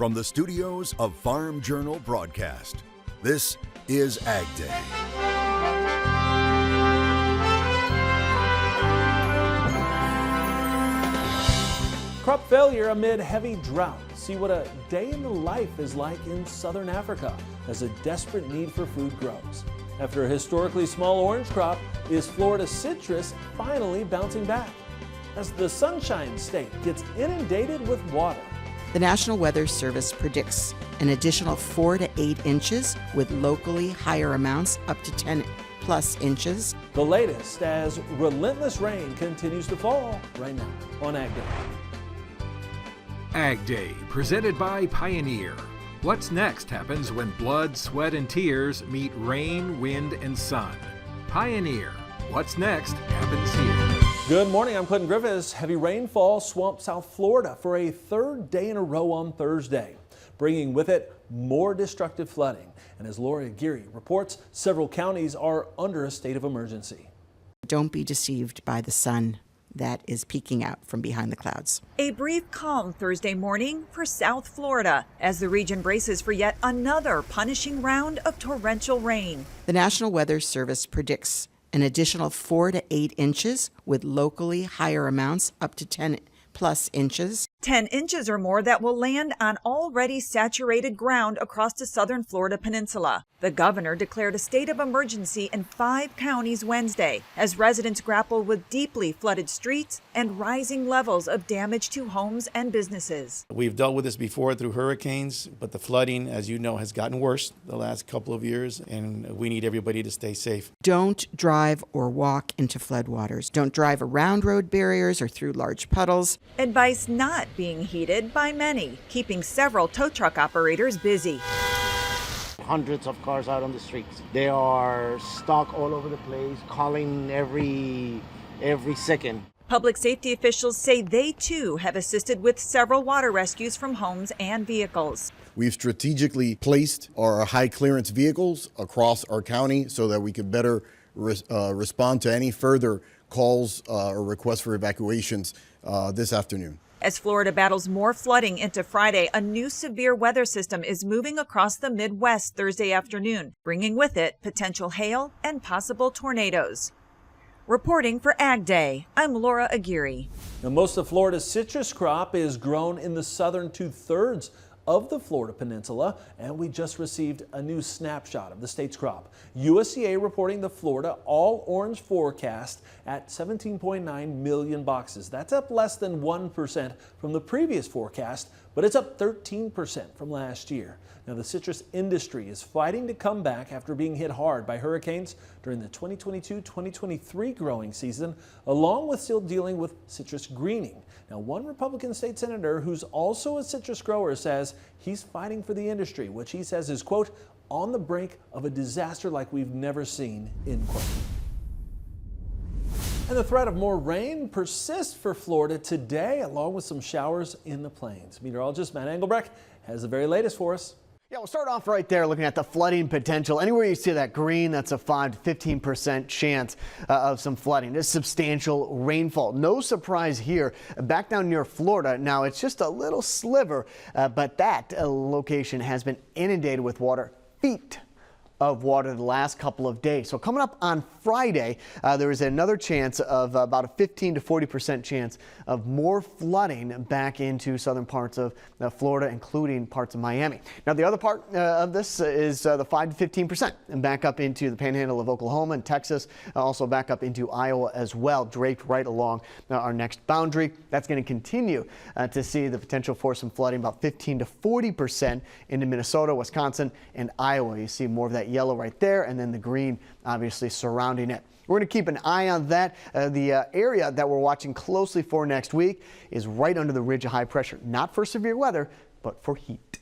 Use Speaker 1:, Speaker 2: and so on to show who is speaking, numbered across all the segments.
Speaker 1: From the studios of Farm Journal Broadcast, this is AgDay.
Speaker 2: Crop failure amid heavy drought. See what a day in the life is like in southern Africa as a desperate need for food grows. After a historically small orange crop, is Florida citrus finally bouncing back as the Sunshine State gets inundated with water?
Speaker 3: The National Weather Service predicts an additional 4 to 8 inches with locally higher amounts up to 10 plus inches.
Speaker 2: The latest as relentless rain continues to fall right now on AgDay.
Speaker 4: AgDay, presented by Pioneer. What's next happens when blood, sweat, and tears meet rain, wind, and sun. Pioneer. What's next happens here.
Speaker 2: Good morning, I'm Clinton Griffiths. Heavy rainfall swamped South Florida for a third day in a row on Thursday, bringing with it more destructive flooding. And as Laura Aguirre reports, several counties are under a state of emergency.
Speaker 3: Don't be deceived by the sun that is peeking out from behind the clouds.
Speaker 5: A brief calm Thursday morning for South Florida as the region braces for yet another punishing round of torrential rain.
Speaker 3: The National Weather Service predicts an additional 4 to 8 inches with locally higher amounts up to 10 plus inches.
Speaker 5: 10 inches or more that will land on already saturated ground across the southern Florida peninsula. The governor declared a state of emergency in 5 counties Wednesday as residents grapple with deeply flooded streets and rising levels of damage to homes and businesses.
Speaker 6: We've dealt with this before through hurricanes, but the flooding, as you know, has gotten worse the last couple of years, and we need everybody to stay safe.
Speaker 3: Don't drive or walk into floodwaters. Don't drive around road barriers or through large puddles.
Speaker 5: Advice not being heeded by many, keeping several tow truck operators busy.
Speaker 7: Hundreds of cars out on the streets. They are stuck all over the place, calling every second.
Speaker 5: Public safety officials say they too have assisted with several water rescues from homes and vehicles.
Speaker 8: We've strategically placed our high clearance vehicles across our county so that we can better respond to any further calls or requests for evacuations this afternoon.
Speaker 5: As Florida battles more flooding into Friday, a new severe weather system is moving across the Midwest Thursday afternoon, bringing with it potential hail and possible tornadoes. Reporting for AgDay, I'm Laura Aguirre.
Speaker 2: Now, most of Florida's citrus crop is grown in the southern 2/3 of the Florida peninsula, and we just received a new snapshot of the state's crop. USDA reporting the Florida all orange forecast at 17.9 million boxes. That's up less than 1% from the previous forecast, but it's up 13% from last year. Now, the citrus industry is fighting to come back after being hit hard by hurricanes during the 2022-2023 growing season, along with still dealing with citrus greening. Now, one Republican state senator who's also a citrus grower says he's fighting for the industry, which he says is, quote, on the brink of a disaster like we've never seen, end quote. And the threat of more rain persists for Florida today, along with some showers in the plains. Meteorologist Matt Engelbrecht has the very latest for us.
Speaker 9: Yeah, we'll start off right there looking at the flooding potential. Anywhere you see that green, that's a 5 to 15% chance of some flooding. This substantial rainfall. No surprise here. Back down near Florida. Now, it's just a little sliver, but that location has been inundated with water. Feet of water the last couple of days. So coming up on Friday, there is another chance of about a 15 to 40% chance of more flooding back into southern parts of Florida, including parts of Miami. Now, the other part of this is the 5 to 15% and back up into the panhandle of Oklahoma and Texas, also back up into Iowa as well, draped right along our next boundary. That's going to continue to see the potential for some flooding, about 15 to 40% into Minnesota, Wisconsin, and Iowa. You see more of that yellow right there, and then the green obviously surrounding it. We're going to keep an eye on that. The area that we're watching closely for next week is right under the ridge of high pressure, not for severe weather, but for heat.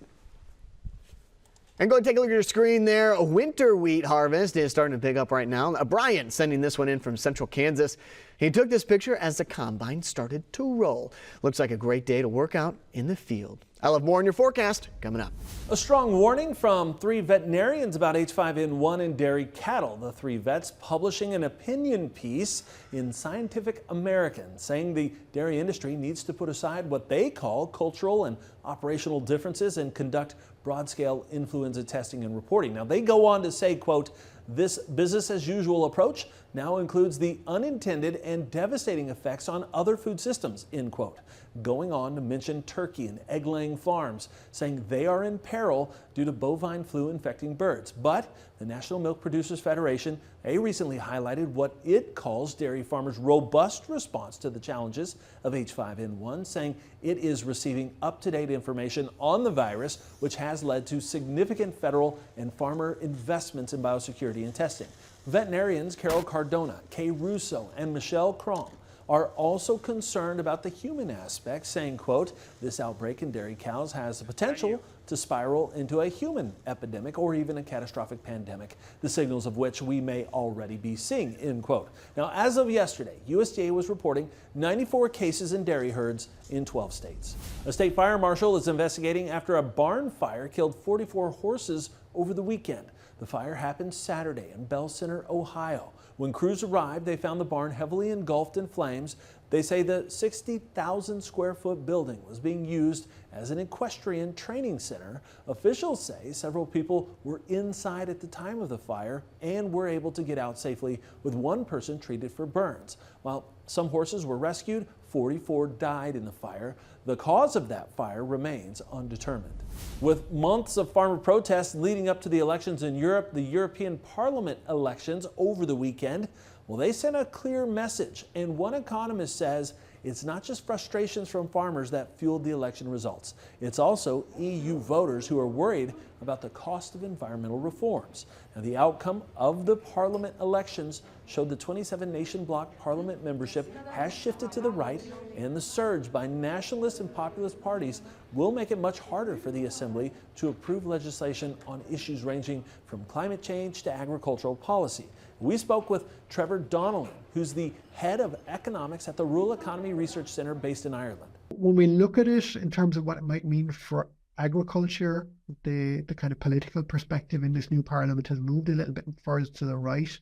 Speaker 9: And go and take a look at your screen there. A winter wheat harvest is starting to pick up right now. Brian sending this one in from central Kansas. He took this picture as the combine started to roll. Looks like a great day to work out in the field. I'll have more in your forecast coming up.
Speaker 2: A strong warning from 3 veterinarians about H5N1 in dairy cattle. The 3 vets publishing an opinion piece in Scientific American saying the dairy industry needs to put aside what they call cultural and operational differences and conduct broad-scale influenza testing and reporting. Now, they go on to say, quote, "This business as usual approach now includes the unintended and devastating effects on other food systems," end quote. Going on to mention turkey and egg-laying farms, saying they are in peril due to bovine flu infecting birds. But the National Milk Producers Federation, they recently highlighted what it calls dairy farmers' robust response to the challenges of H5N1, saying it is receiving up-to-date information on the virus, which has led to significant federal and farmer investments in biosecurity and testing. Veterinarians Carol Cardona, Kay Russo, and Michelle Crom are also concerned about the human aspect, saying, quote, "This outbreak in dairy cows has the potential to spiral into a human epidemic or even a catastrophic pandemic, the signals of which we may already be seeing," end quote. Now, as of yesterday, USDA was reporting 94 cases in dairy herds in 12 states. A state fire marshal is investigating after a barn fire killed 44 horses over the weekend. The fire happened Saturday in Bell Center, Ohio. When crews arrived, they found the barn heavily engulfed in flames. They say the 60,000 square foot building was being used as an equestrian training center. Officials say several people were inside at the time of the fire and were able to get out safely, with one person treated for burns. While some horses were rescued, 44 died in the fire. The cause of that fire remains undetermined. With months of farmer protests leading up to the elections in Europe, the European Parliament elections over the weekend, well, they sent a clear message. And one economist says it's not just frustrations from farmers that fueled the election results. It's also EU voters who are worried about the cost of environmental reforms. Now, the outcome of the parliament elections showed the 27-nation bloc parliament membership has shifted to the right, and the surge by nationalist and populist parties will make it much harder for the assembly to approve legislation on issues ranging from climate change to agricultural policy. We spoke with Trevor Donnelly, who's the head of economics at the Rural Economy Research Centre based in Ireland.
Speaker 10: When we look at it in terms of what it might mean for agriculture, the kind of political perspective in this new parliament has moved a little bit further to the right,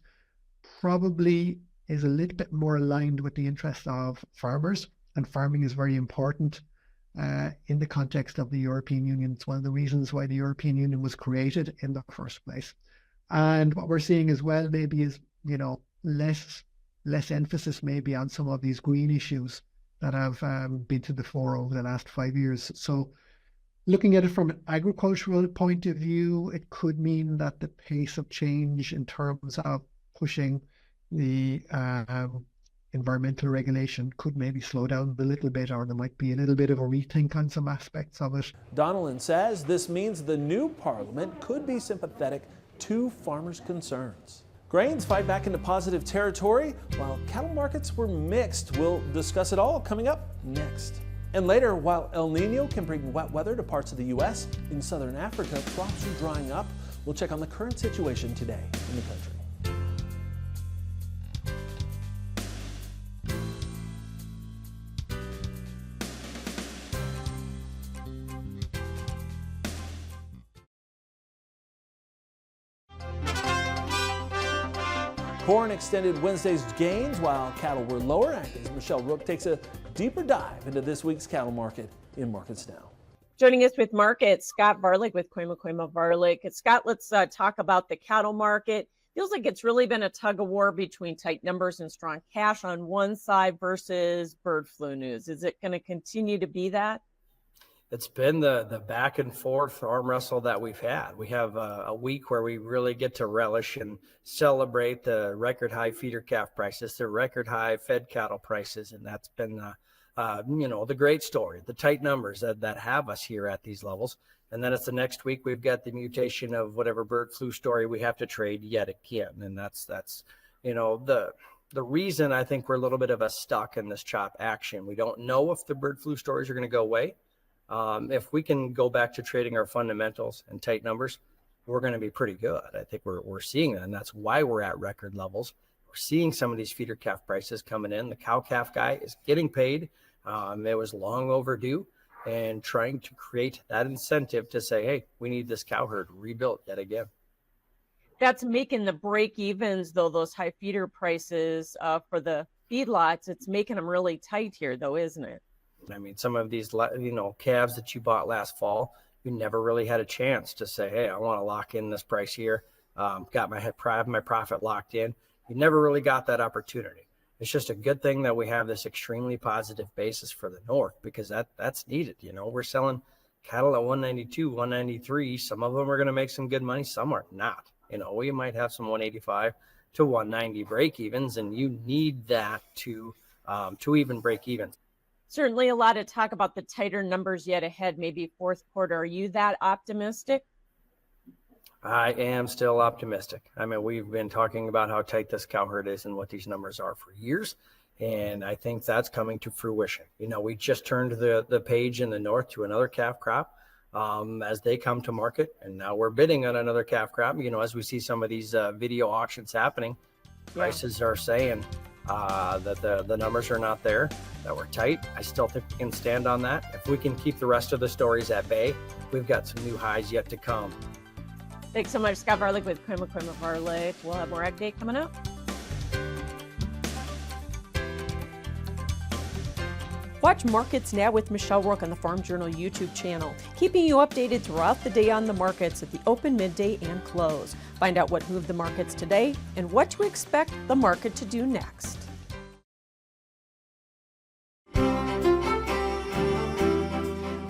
Speaker 10: probably is a little bit more aligned with the interests of farmers, and farming is very important in the context of the European Union. It's one of the reasons why the European Union was created in the first place. And what we're seeing as well maybe is, less emphasis maybe on some of these green issues that have been to the fore over the last 5 years. So looking at it from an agricultural point of view, it could mean that the pace of change in terms of pushing the environmental regulation could maybe slow down a little bit, or there might be a little bit of a rethink on some aspects of it.
Speaker 2: Donnellan says this means the new parliament could be sympathetic to farmers' concerns. Grains fight back into positive territory, while cattle markets were mixed. We'll discuss it all coming up next. And later, while El Nino can bring wet weather to parts of the U.S., in southern Africa, crops are drying up. We'll check on the current situation today in the country. Corn extended Wednesday's gains while cattle were lower. AgDay's Michelle Rook takes a deeper dive into this week's cattle market in Markets Now.
Speaker 11: Joining us with markets, Scott Varlick with Koima Varlick. Scott, let's talk about the cattle market. Feels like it's really been a tug of war between tight numbers and strong cash on one side versus bird flu news. Is it going to continue to be that?
Speaker 12: It's been the back and forth arm wrestle that we've had. We have a week where we really get to relish and celebrate the record high feeder calf prices, the record high fed cattle prices. And that's been, the great story, the tight numbers that have us here at these levels. And then it's the next week, we've got the mutation of whatever bird flu story we have to trade yet again. And that's the reason I think we're a little bit of a stuck in this chop action. We don't know if the bird flu stories are going to go away. If we can go back to trading our fundamentals and tight numbers, we're going to be pretty good. I think we're seeing that, and that's why we're at record levels. We're seeing some of these feeder calf prices coming in. The cow-calf guy is getting paid. It was long overdue, and trying to create that incentive to say, hey, we need this cow herd rebuilt yet again.
Speaker 11: That's making the break evens, though, those high feeder prices for the feedlots. It's making them really tight here, though, isn't it?
Speaker 12: I mean, some of these, calves that you bought last fall, you never really had a chance to say, hey, I want to lock in this price here. Got my profit locked in. You never really got that opportunity. It's just a good thing that we have this extremely positive basis for the North, because that's needed. We're selling cattle at 192, 193. Some of them are going to make some good money. Some are not. We might have some 185 to 190 break evens, and you need that to even break even.
Speaker 11: Certainly a lot of talk about the tighter numbers yet ahead, maybe fourth quarter. Are you that optimistic?
Speaker 12: I am still optimistic. I mean, we've been talking about how tight this cow herd is and what these numbers are for years, and I think that's coming to fruition. We just turned the page in the North to another calf crop as they come to market, and now we're bidding on another calf crop. As we see some of these video auctions happening, prices are saying that the numbers are not there, that we're tight. I still think we can stand on that. If we can keep the rest of the stories at bay, we've got some new highs yet to come.
Speaker 11: Thanks so much, Scott Varlick with Quima Varlick. We'll have more AgDay coming up. Watch Markets Now with Michelle Rook on the Farm Journal YouTube channel, keeping you updated throughout the day on the markets at the open, midday, and close. Find out what moved the markets today and what to expect the market to do next.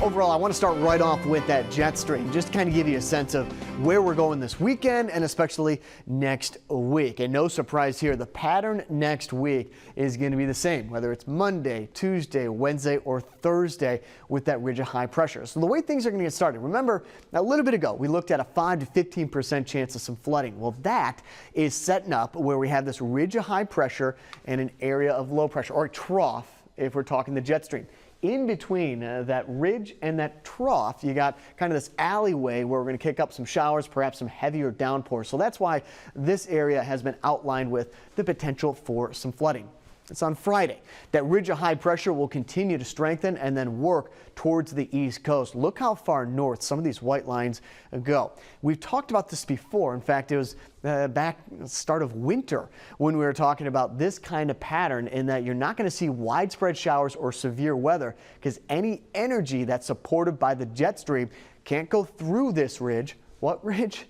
Speaker 9: Overall, I want to start right off with that jet stream, just to kind of give you a sense of where we're going this weekend and especially next week. And no surprise here, the pattern next week is going to be the same, whether it's Monday, Tuesday, Wednesday, or Thursday with that ridge of high pressure. So the way things are going to get started, remember a little bit ago, we looked at a 5 to 15% chance of some flooding. Well, that is setting up where we have this ridge of high pressure and an area of low pressure, or a trough if we're talking the jet stream. In between that ridge and that trough, you got kind of this alleyway where we're going to kick up some showers, perhaps some heavier downpours. So that's why this area has been outlined with the potential for some flooding. It's on Friday. That ridge of high pressure will continue to strengthen and then work towards the east coast. Look how far north some of these white lines go. We've talked about this before. In fact, it was back at the start of winter when we were talking about this kind of pattern, in that you're not going to see widespread showers or severe weather because any energy that's supported by the jet stream can't go through this ridge. What ridge?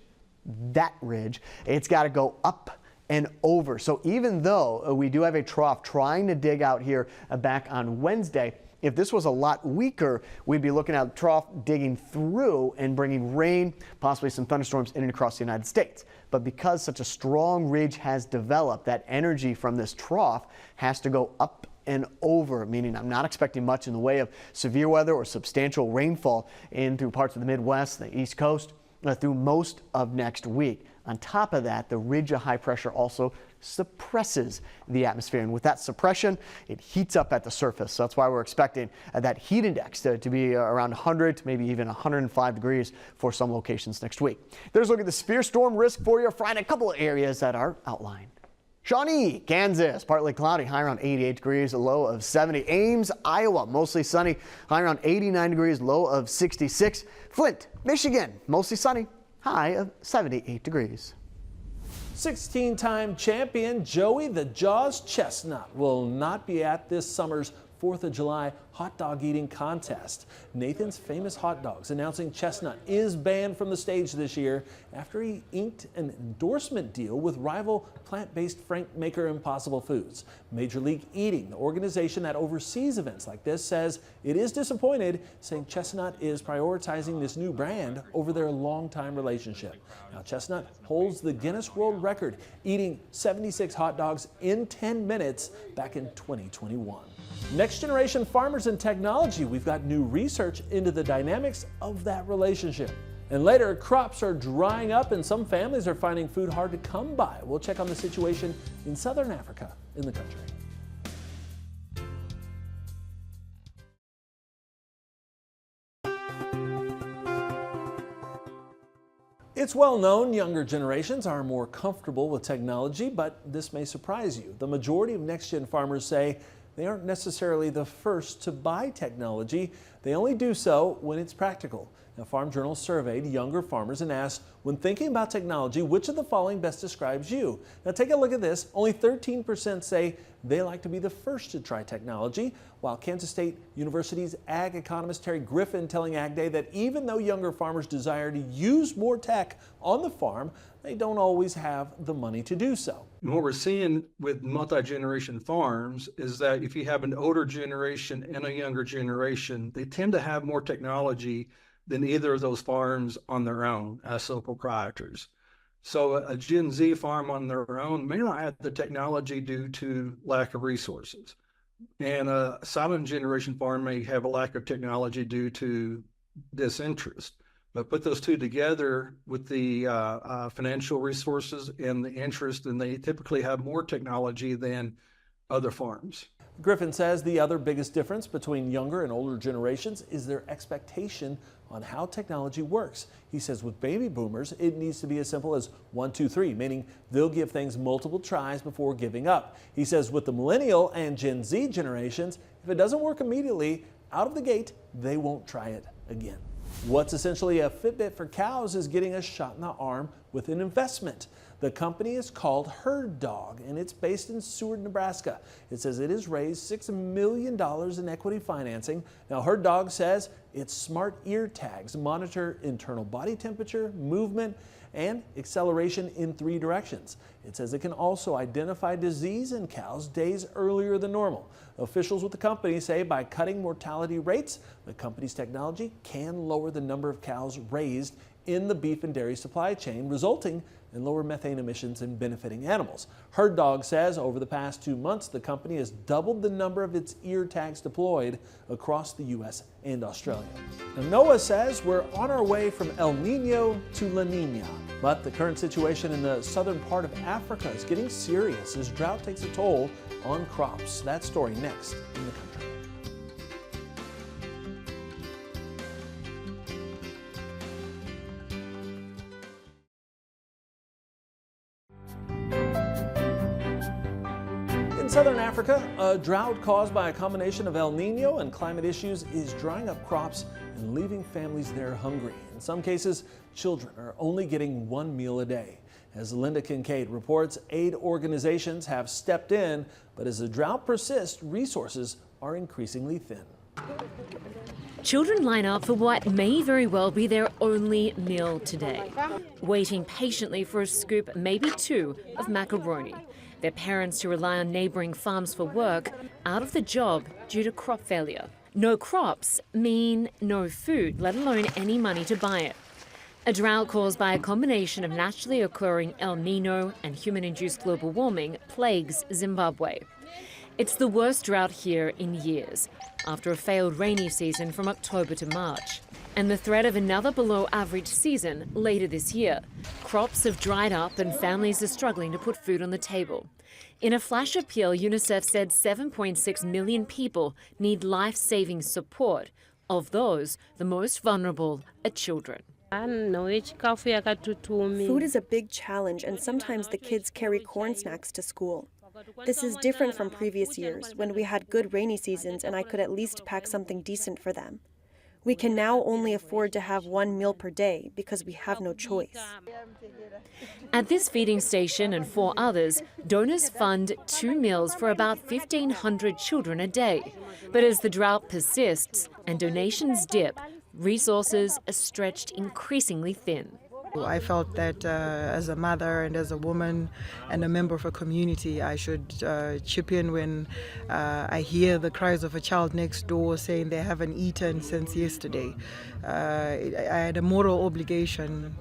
Speaker 9: That ridge. It's got to go up and over. So even though we do have a trough trying to dig out here back on Wednesday, if this was a lot weaker, we'd be looking at a trough digging through and bringing rain, possibly some thunderstorms in and across the United States. But because such a strong ridge has developed, that energy from this trough has to go up and over, meaning I'm not expecting much in the way of severe weather or substantial rainfall in through parts of the Midwest, the East Coast, through most of next week. On top of that, the ridge of high pressure also suppresses the atmosphere. And with that suppression, it heats up at the surface. So that's why we're expecting that heat index to be around 100 to maybe even 105 degrees for some locations next week. There's a look at the severe storm risk for you Friday. A couple of areas that are outlined. Shawnee, Kansas, partly cloudy, high around 88 degrees, a low of 70. Ames, Iowa, mostly sunny, high around 89 degrees, low of 66. Flint, Michigan, mostly sunny, high of 78 degrees.
Speaker 2: 16-time champion Joey the Jaws Chestnut will not be at this summer's 4th of July hot dog eating contest. Nathan's Famous Hot Dogs announcing Chestnut is banned from the stage this year after he inked an endorsement deal with rival plant-based frank maker Impossible Foods. Major League Eating, the organization that oversees events like this, says it is disappointed, saying Chestnut is prioritizing this new brand over their longtime relationship. Now, Chestnut holds the Guinness World Record, eating 76 hot dogs in 10 minutes back in 2021. Next generation farmers and technology, we've got new research into the dynamics of that relationship. And later, crops are drying up and some families are finding food hard to come by. We'll check on the situation in southern Africa in the country. It's well known younger generations are more comfortable with technology, but this may surprise you. The majority of next-gen farmers say they aren't necessarily the first to buy technology. They only do so when it's practical. Now, Farm Journal surveyed younger farmers and asked, when thinking about technology, which of the following best describes you? Now, take a look at this. Only 13% say they like to be the first to try technology, while Kansas State University's ag economist Terry Griffiths telling AgDay that even though younger farmers desire to use more tech on the farm, they don't always have the money to do so.
Speaker 13: And what we're seeing with multi-generation farms is that if you have an older generation and a younger generation, they tend to have more technology than either of those farms on their own as sole proprietors. So a Gen Z farm on their own may not have the technology due to lack of resources. And a silent generation farm may have a lack of technology due to disinterest. But put those two together with the financial resources and the interest, and they typically have more technology than other farms.
Speaker 2: Griffin says the other biggest difference between younger and older generations is their expectation on how technology works. He says with baby boomers, it needs to be as simple as 1, 2, 3, meaning they'll give things multiple tries before giving up. He says with the millennial and Gen Z generations, if it doesn't work immediately out of the gate, they won't try it again. What's essentially a Fitbit for cows is getting a shot in the arm with an investment. The company is called Herd Dog, and it's based in Seward, Nebraska. It says it has raised $6 million in equity financing. Now, Herd Dog says its smart ear tags monitor internal body temperature, movement, and acceleration in 3 directions. It says it can also identify disease in cows days earlier than normal. Officials with the company say by cutting mortality rates, the company's technology can lower the number of cows raised in the beef and dairy supply chain, resulting in lower methane emissions and benefiting animals. Herd Dog says over the past 2 months, the company has doubled the number of its ear tags deployed across the U.S. and Australia. Now, NOAA says we're on our way from El Nino to La Nina, but the current situation in the southern part of Africa is getting serious as drought takes a toll on crops. That story next in the country. In southern Africa, a drought caused by a combination of El Nino and climate issues is drying up crops and leaving families there hungry. In some cases, children are only getting 1 meal a day. As Linda Kincaid reports, aid organizations have stepped in, but as the drought persists, resources are increasingly thin.
Speaker 14: Children line up for what may very well be their only meal today, waiting patiently for a scoop, maybe 2, of macaroni. Their parents who rely on neighbouring farms for work, out of the job due to crop failure. No crops mean no food, let alone any money to buy it. A drought caused by a combination of naturally occurring El Nino and human-induced global warming plagues Zimbabwe. It's the worst drought here in years, after a failed rainy season from October to March. And the threat of another below-average season later this year. Crops have dried up and families are struggling to put food on the table. In a flash appeal, UNICEF said 7.6 million people need life-saving support. Of those, the most vulnerable are children.
Speaker 15: Food is a big challenge, and sometimes the kids carry corn snacks to school. This is different from previous years, when we had good rainy seasons and I could at least pack something decent for them. We can now only afford to have 1 meal per day because we have no choice.
Speaker 14: At this feeding station and 4 others, donors fund 2 meals for about 1,500 children a day. But as the drought persists and donations dip, resources are stretched increasingly thin.
Speaker 16: I felt that as a mother and as a woman and a member of a community, I should chip in when I hear the cries of a child next door saying they haven't eaten since yesterday. I had a moral obligation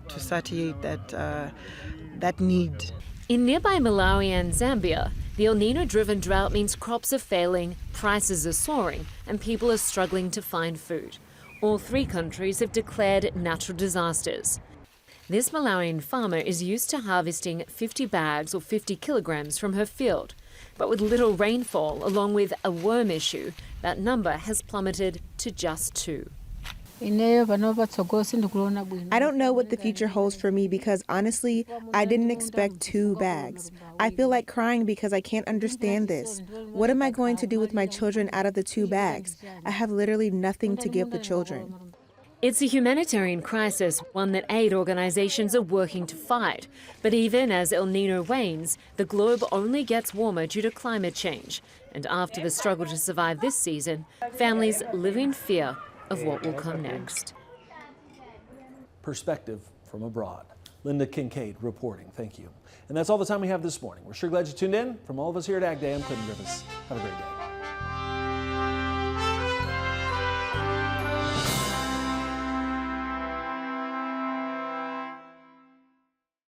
Speaker 16: to satiate that need.
Speaker 14: In nearby Malawi and Zambia, the El Nino-driven drought means crops are failing, prices are soaring, and people are struggling to find food. All 3 countries have declared natural disasters. This Malawian farmer is used to harvesting 50 bags or 50 kilograms from her field. But with little rainfall, along with a worm issue, that number has plummeted to just 2.
Speaker 17: I don't know what the future holds for me because honestly, I didn't expect 2 bags. I feel like crying because I can't understand this. What am I going to do with my children out of the 2 bags? I have literally nothing to give the children.
Speaker 14: It's a humanitarian crisis, one that aid organisations are working to fight. But even as El Nino wanes, the globe only gets warmer due to climate change. And after the struggle to survive this season, families live in fear of what will come next.
Speaker 2: Perspective from abroad. Linda Kincaid reporting. Thank you. And that's all the time we have this morning. We're sure glad you tuned in. From all of us here at AgDay, I'm Clinton Griffiths. Have a great day.